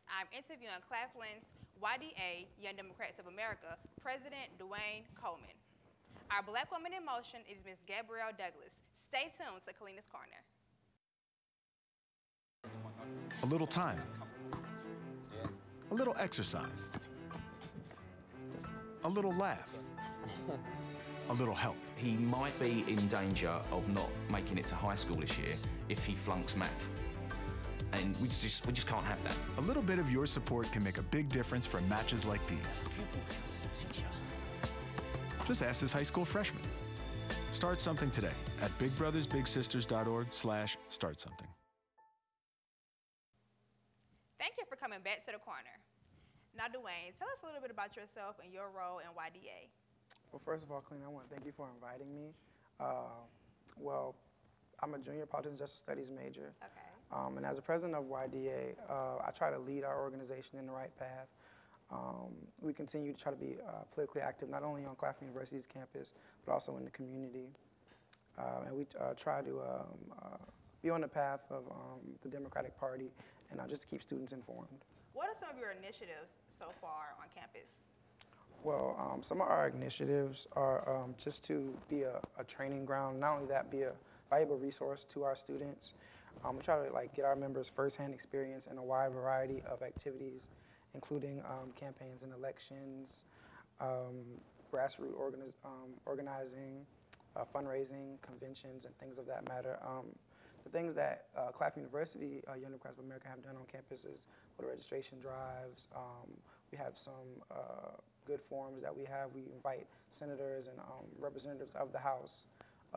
I'm interviewing Claflin's YDA, Young Democrats of America, President Dwayne Coleman. Our Black Woman in Motion is Ms. Gabrielle Douglas. Stay tuned to Kalina's Corner. A little time, a little exercise, a little laugh, a little help. He might be in danger of not making it to high school this year if he flunks math. And we just can't have that. A little bit of your support can make a big difference for matches like these. Just ask this high school freshman. Start something today at bigbrothersbigsisters.org/startsomething. Thank you for coming back to the corner. Now, Dwayne, tell us a little bit about yourself and your role in YDA. Well, first of all, Kalina, I want to thank you for inviting me. Well, I'm a junior politics and justice studies major. Okay. And as a president of YDA, I try to lead our organization in the right path. We continue to try to be politically active, not only on Claflin University's campus, but also in the community. And we try to be on the path of the Democratic Party and just to keep students informed. What are some of your initiatives so far on campus? Well, some of our initiatives are just to be a training ground, not only that, be a valuable resource to our students. We try to get our members firsthand experience in a wide variety of activities, including campaigns and elections, grassroots organizing, fundraising, conventions, and things of that matter. The things that Claflin University, Young Democrats of America, have done on campus is voter registration drives. We have some good forums that we have. We invite senators and representatives of the House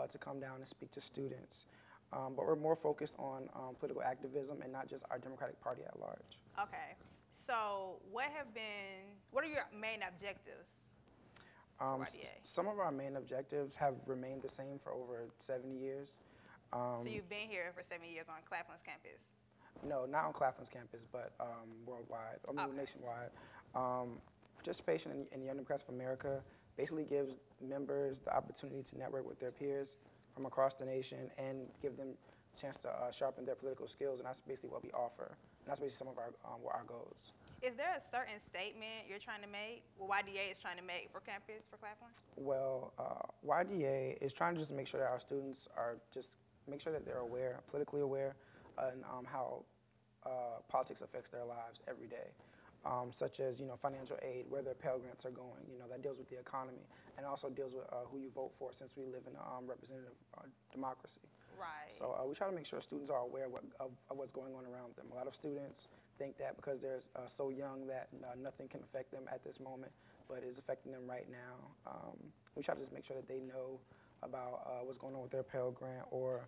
to come down and speak to students. But we're more focused on political activism and not just our Democratic Party at large. Okay. So what are your main objectives for YDA? Some of our main objectives have remained the same for over 70 years. So you've been here for 7 years on Claflin's campus? No, not on Claflin's campus, but worldwide, nationwide. Participation in Young Democrats of America basically gives members the opportunity to network with their peers from across the nation and give them a chance to sharpen their political skills, and that's basically what we offer. And that's basically some of our goals. Is there a certain statement you're trying to make, YDA is trying to make for campus, for Claflin? Well, YDA is trying to just make sure that our students are make sure that they're aware, politically aware, and how politics affects their lives every day. Such as financial aid, where their Pell Grants are going. That deals with the economy, and also deals with who you vote for, since we live in a representative democracy. Right. So we try to make sure students are aware of what's going on around them. A lot of students think that because they're so young that nothing can affect them at this moment, but it's affecting them right now. We try to just make sure that they know about what's going on with their Pell Grant, or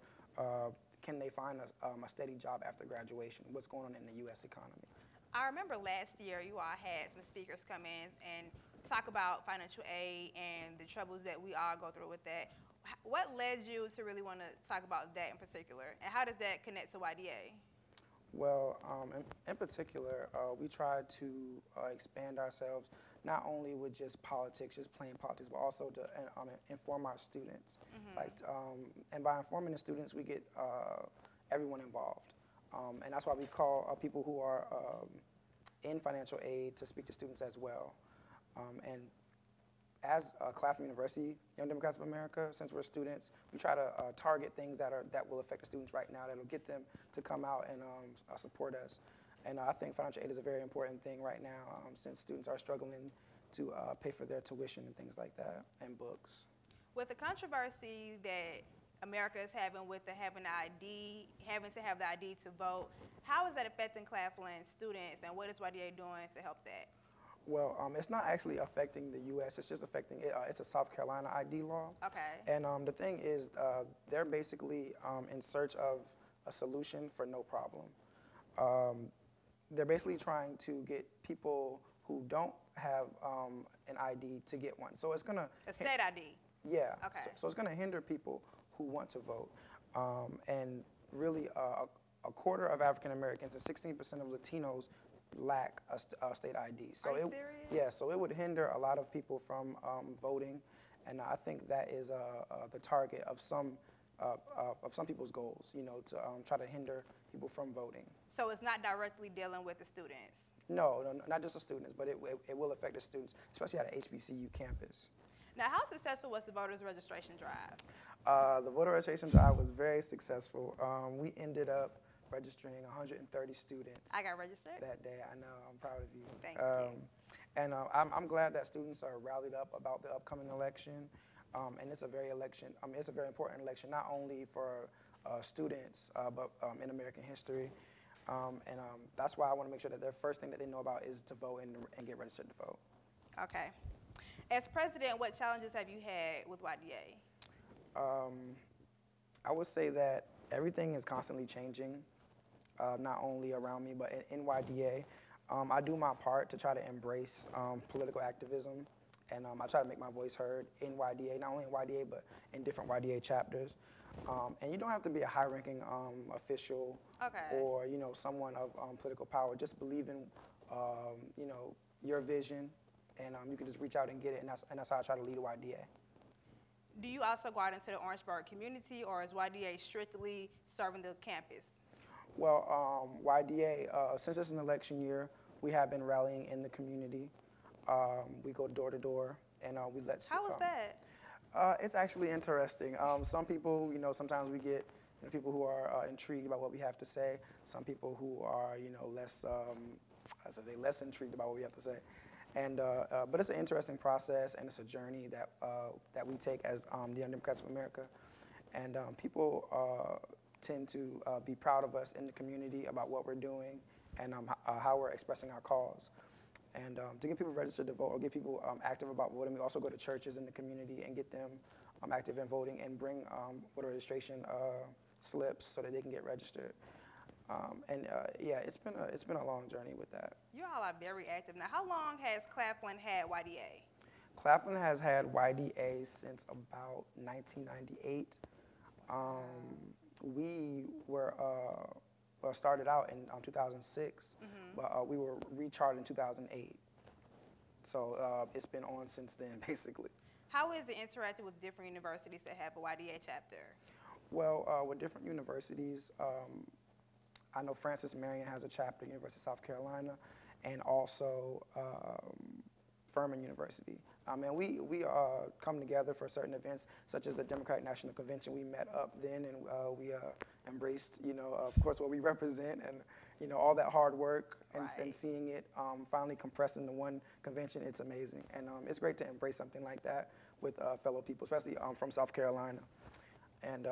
can they find a steady job after graduation, what's going on in the U.S. economy. I remember last year you all had some speakers come in and talk about financial aid and the troubles that we all go through with that. What led you to really want to talk about that in particular, and how does that connect to YDA? Well, in particular, we try to expand ourselves not only with just politics, just plain politics, but also to inform our students. Mm-hmm. And by informing the students, we get everyone involved. And that's why we call people who are in financial aid to speak to students as well. And as Claflin University, Young Democrats of America, since we're students, we try to target things that will affect the students right now, that'll get them to come out and support us. And I think financial aid is a very important thing right now, since students are struggling to pay for their tuition and things like that, and books. With the controversy that America is having with having to have the ID to vote, how is that affecting Claflin students, and what is YDA doing to help that? Well, it's not actually affecting the U.S., it's just affecting, it's a South Carolina ID law. Okay. And the thing is, they're basically in search of a solution for no problem. They're basically trying to get people who don't have an ID to get one. So it's gonna— A state ID? Yeah. Okay. So it's gonna hinder people who want to vote. And really, a quarter of African Americans and 16% of Latinos lack a state ID. So Are you serious? Yeah, so it would hinder a lot of people from voting, and I think that is the target of some people's goals, to try to hinder people from voting. So it's not directly dealing with the students? No, not just the students, but it will affect the students, especially at a HBCU campus. Now, how successful was the voters registration drive? The voter registration drive was very successful. We ended up registering 130 students. I got registered? That day, I know, I'm proud of you. Thank you. And I'm glad that students are rallied up about the upcoming election. And it's a very important election, not only for students, but in American history. And that's why I want to make sure that the first thing that they know about is to vote and get registered to vote. Okay. As president, what challenges have you had with YDA? I would say that everything is constantly changing, not only around me, but in YDA. I do my part to try to embrace political activism, and I try to make my voice heard in YDA, not only in YDA, but in different YDA chapters. And you don't have to be a high-ranking official or, someone of political power. Just believe in, your vision, and you can just reach out and get it, and that's how I try to lead YDA. Do you also go out into the Orangeburg community, or is YDA strictly serving the campus? Well, YDA, since it's an election year, we have been rallying in the community. We go door to door, and we let. How was that? It's actually interesting. Some people, sometimes we get people who are intrigued about what we have to say. Some people who are, less, less intrigued about what we have to say. And but it's an interesting process, and it's a journey that we take as the Young Democrats of America. And people tend to be proud of us in the community about what we're doing and how we're expressing our cause. And to get people registered to vote or get people active about voting, we also go to churches in the community and get them active in voting and bring voter registration slips so that they can get registered. Yeah, it's been a long journey with that. You all are very active. Now, how long has Clafllin had YDA? Claflin has had YDA since about 1998. We were started out in 2006, but we were rechartered in 2008. So it's been on since then, basically. How is it interacting with different universities that have a YDA chapter? Well, with different universities, I know Francis Marion has a chapter, University of South Carolina, and also Furman University. And we come together for certain events, such as the Democratic National Convention. We met up then, and we embraced, of course, what we represent, and all that hard work, and seeing it finally compressed into one convention. It's amazing, and it's great to embrace something like that with fellow people, especially from South Carolina. And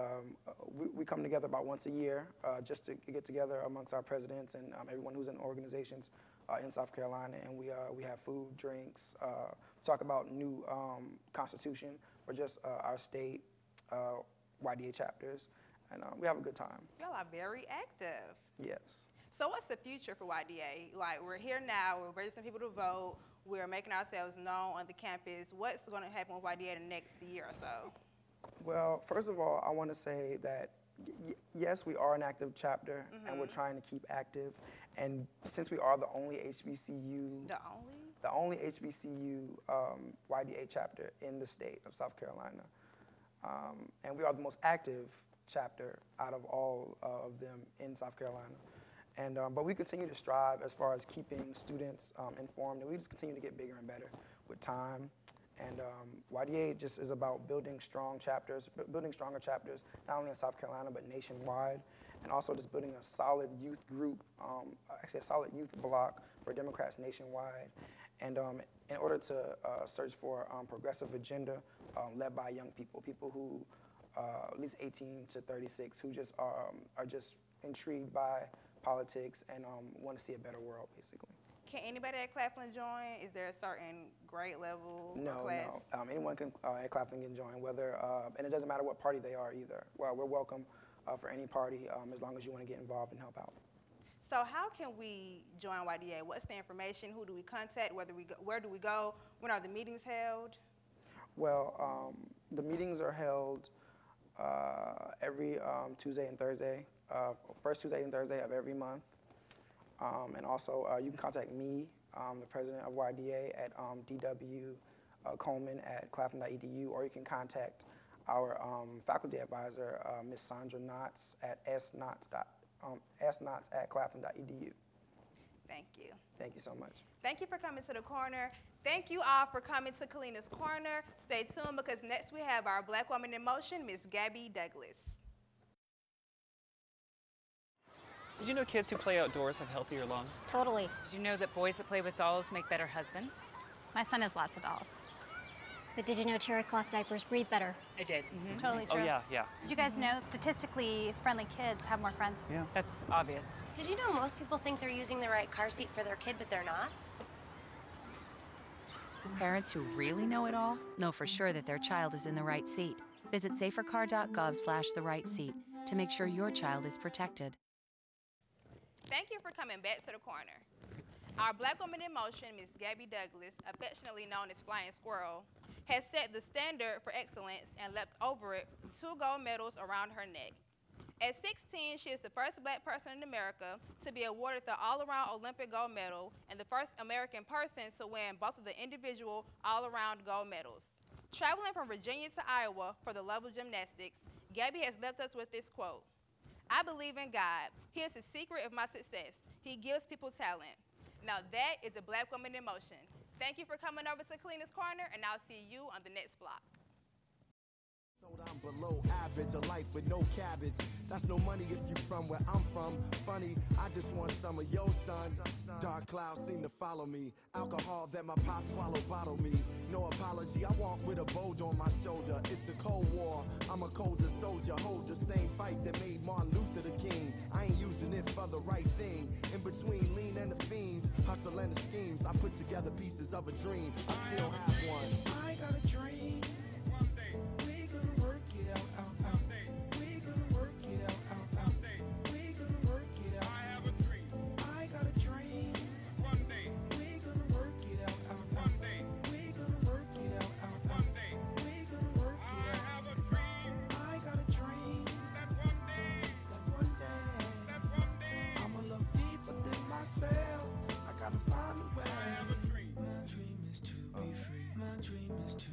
we come together about once a year just to get together amongst our presidents and everyone who's in organizations in South Carolina. And we have food, drinks, talk about new constitution for just our state YDA chapters. And we have a good time. Y'all are very active. Yes. So what's the future for YDA? Like, we're here now, we're registering people to vote, we're making ourselves known on the campus. What's going to happen with YDA in the next year or so? Well, first of all, I want to say that, yes, we are an active chapter, and we're trying to keep active. And since we are the only HBCU, the only HBCU YDA chapter in the state of South Carolina, and we are the most active chapter out of all of them in South Carolina. And but we continue to strive as far as keeping students informed, and we just continue to get bigger and better with time. And YDA just is about building strong chapters, building stronger chapters, not only in South Carolina, but nationwide, and also just building a solid youth group, actually a solid youth bloc for Democrats nationwide. And in order to search for progressive agenda led by young people, people who at least 18 to 36, who just are just intrigued by politics and want to see a better world, basically. Can anybody at Claflin join? Is there a certain grade level or class? No. Anyone can at Claflin can join, whether, and it doesn't matter what party they are either. Well, we're welcome for any party as long as you want to get involved and help out. So how can we join YDA? What's the information? Who do we contact? Where do we go? When are the meetings held? Well, the meetings are held every Tuesday and Thursday, first Tuesday and Thursday of every month. And also, you can contact me, the president of YDA, at Coleman at claflin.edu, or you can contact our faculty advisor, Ms. Sandra Knotts, at astronauts at claflin.edu. Thank you. Thank you so much. Thank you for coming to the Corner. Thank you all for coming to Kalina's Corner. Stay tuned because next we have our Black Woman in Motion, Miss Gabby Douglas. Did you know kids who play outdoors have healthier lungs? Totally. Did you know that boys that play with dolls make better husbands? My son has lots of dolls. But did you know terry cloth diapers breathe better? I did. It's totally true. Oh, yeah. Did you guys know statistically friendly kids have more friends? Yeah. That's obvious. Did you know most people think they're using the right car seat for their kid, but they're not? Parents who really know it all know for sure that their child is in the right seat. Visit safercar.gov/the-right-seat to make sure your child is protected. Thank you for coming back to the Corner. Our Black Woman in Motion, Miss Gabby Douglas, affectionately known as Flying Squirrel, has set the standard for excellence and leapt over it with 2 gold medals around her neck. At 16, she is the first Black person in America to be awarded the all-around Olympic gold medal and the first American person to win both of the individual all-around gold medals. Traveling from Virginia to Iowa for the love of gymnastics, Gabby has left us with this quote: "I believe in God. He is the secret of my success. He gives people talent." Now that is a Black Woman in Motion. Thank you for coming over to Kalina's Corner, and I'll see you on the next block. I'm below average, a life with no cabbage. That's no money if you from where I'm from. Funny, I just want some of your son. Dark clouds seem to follow me. Alcohol that my pop swallowed bottle me. No apology, I walk with a boulder on my shoulder. It's a cold war, I'm a colder soldier. Hold the same fight that made Martin Luther the king. I ain't using it for the right thing. In between lean and the fiends, hustle and the schemes, I put together pieces of a dream. I still have one. I got a dream. I gotta find a way. My dream is to be free. My dream is to